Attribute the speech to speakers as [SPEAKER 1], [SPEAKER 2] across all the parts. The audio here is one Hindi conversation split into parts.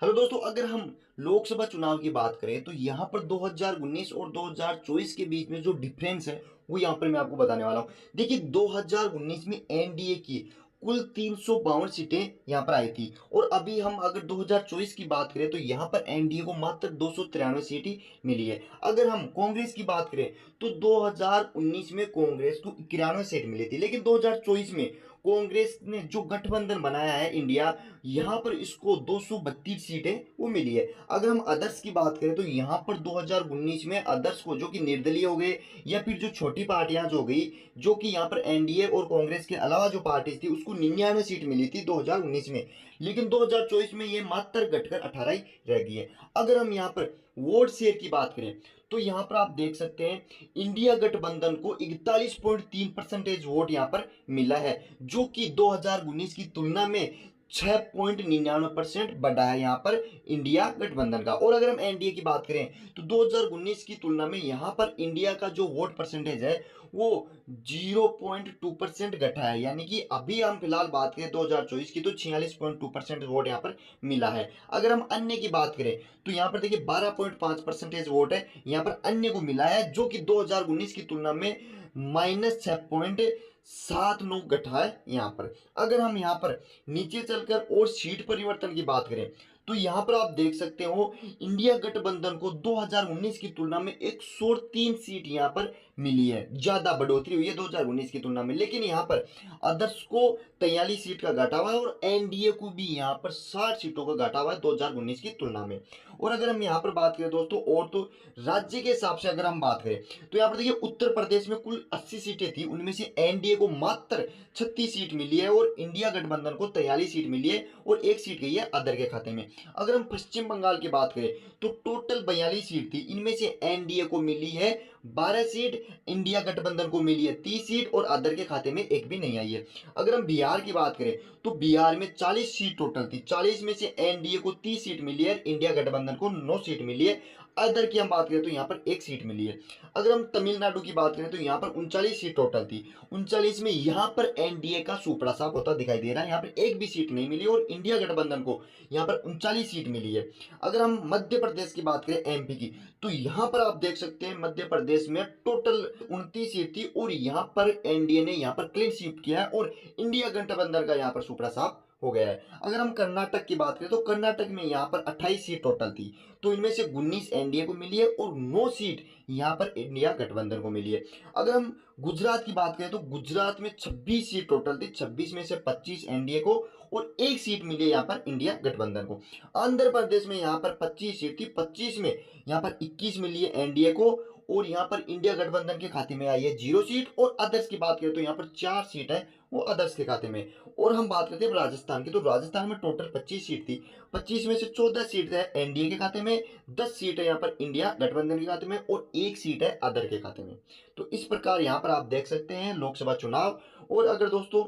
[SPEAKER 1] हेलो दोस्तों, अगर हम लोकसभा चुनाव की बात करें तो यहाँ पर 2019 और 2024 के बीच में जो डिफरेंस है वो यहाँ पर मैं आपको बताने वाला हूँ। देखिए 2019 में एनडीए की कुल 352 सीटें यहाँ पर आई थी और अभी हम अगर 2024 की बात करें तो यहाँ पर एनडीए को मात्र 293 सीट ही मिली है। अगर हम कांग्रेस की बात करें तो 2019 में कांग्रेस को 91 सीट मिली थी, लेकिन 2024 में कांग्रेस ने जो गठबंधन बनाया है इंडिया, यहाँ पर इसको 232 सीटें वो मिली है। अगर हम अदर्स की बात करें तो यहाँ पर 2019 में अदर्स को, जो कि निर्दलीय हो गए या फिर जो छोटी पार्टियां जो हो गई, जो कि यहाँ पर एनडीए और कांग्रेस के अलावा जो पार्टी थी उसको 99 सीट मिली थी 2019 में, लेकिन 2024 में ये मात्र घटकर 18 ही रह गई है। अगर हम यहाँ पर वोट शेयर की बात करें तो यहाँ पर आप देख सकते हैं इंडिया गठबंधन को 41.3% वोट यहाँ पर मिला है, जो कि 2019 की तुलना में 6.99% बढ़ा है यहाँ पर इंडिया गठबंधन का। और अगर हम एनडीए की बात करें तो 2019 की तुलना में यहाँ पर इंडिया का जो वोट परसेंटेज है वो 0.2% घटा है, यानी कि अभी हम फिलहाल बात करें 2024 की तो 46.2% वोट यहाँ पर मिला है। अगर हम अन्य की बात करें तो यहाँ पर देखिए 12.5% वोट है यहाँ पर अन्य को मिला है, जो कि 2019 की तुलना में -6.79 घटा है यहाँ पर। अगर हम यहाँ पर नीचे चलकर और सीट परिवर्तन की बात करें तो यहाँ पर आप देख सकते हो इंडिया गठबंधन को 2019 की तुलना में 103 सीट यहाँ पर मिली है, ज्यादा बढ़ोतरी हुई है 2019 की तुलना में। लेकिन यहाँ पर अदर्स को 43 सीट का घटा हुआ है और एनडीए को भी यहाँ पर 60 सीटों का घटा हुआ है 2019 की तुलना में। और अगर हम यहाँ पर बात करें दोस्तों, और तो राज्य के हिसाब से अगर हम बात करें तो यहाँ पर देखिए उत्तर प्रदेश में कुल 80 सीटें थी, उनमें से एनडीए को मात्र 36 सीट मिली है और इंडिया गठबंधन को 43 सीट मिली है और एक सीट गई है अदर के खाते में। अगर हम पश्चिम बंगाल की बात करें तो टोटल 42 सीट थी, इनमें से एनडीए को मिली है 12 सीट, इंडिया गठबंधन को मिली है 30 सीट और अदर के खाते में एक भी नहीं आई है। अगर हम बिहार की बात करें तो बिहार में 40 सीट टोटल थी, 40 में से एनडीए को 30 सीट मिली है, इंडिया गठबंधन को 9 सीट मिली है, अदर की हम बात करें तो यहाँ पर एक सीट मिली है। अगर हम तमिलनाडु की बात करें तो यहाँ पर 39 सीट टोटल थी, 39 में यहाँ पर एनडीए का सुपड़ा साफ होता दिखाई दे रहा है, यहाँ पर एक भी सीट नहीं मिली और इंडिया गठबंधन को यहाँ पर 39 सीट मिली है। अगर हम मध्य प्रदेश की बात करें एमपी की तो यहाँ पर आप देख सकते हैं मध्य प्रदेश में टोटल 29 सीट थी और यहाँ पर एनडीए ने यहाँ पर क्लीन स्वीप किया है और इंडिया गठबंधन का यहाँ पर सुपड़ा साफ हो गया है। अगर हम कर्नाटक की बात करें तो कर्नाटक में यहाँ पर 28 सीट टोटल थी, तो इनमें से 19 एनडीए को मिली है और 9 सीट यहाँ पर इंडिया गठबंधन को मिली है। अगर हम गुजरात की बात करें तो गुजरात में 26 सीट टोटल थी, 26 में से 25 एनडीए को और एक सीट मिली है यहाँ पर इंडिया गठबंधन को। आंध्र प्रदेश में यहाँ पर 25 सीट थी, 25 में यहाँ पर 21 मिली है एनडीए को और यहाँ पर इंडिया गठबंधन के खाते में आई है 0 सीट। और अदर्स की बात करें तो यहाँ पर 4 सीट है वो अदर्स के खाते में। और हम बात करते हैं राजस्थान की, तो राजस्थान में टोटल 25 सीट थी, 25 में से 14 सीट है एनडीए के खाते में, 10 सीट है यहाँ पर इंडिया गठबंधन के खाते में और एक सीट है अदर के खाते में। तो इस प्रकार यहाँ पर आप देख सकते हैं लोकसभा चुनाव। और अगर दोस्तों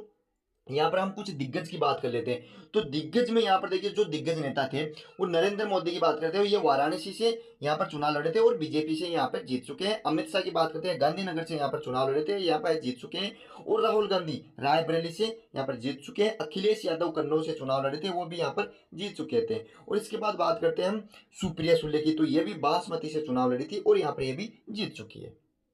[SPEAKER 1] यहाँ पर हम कुछ दिग्गज की बात कर लेते हैं तो दिग्गज में यहाँ पर देखिए जो दिग्गज नेता थे वो नरेंद्र मोदी की बात करते हैं, ये वाराणसी से यहाँ पर चुनाव लड़े थे और बीजेपी से यहाँ पर जीत चुके हैं। अमित शाह की बात करते हैं, गांधीनगर से यहाँ पर चुनाव लड़े थे, यहाँ पर जीत चुके हैं। और राहुल गांधी रायबरेली से यहाँ पर जीत चुके हैं। अखिलेश यादव कन्नौज से चुनाव लड़े थे, वो भी यहाँ पर जीत चुके थे। और इसके बाद बात करते हैं हम सुप्रिया सुले की, तो ये भी बासमती से चुनाव लड़ी थी और यहाँ पर ये भी जीत चुकी है।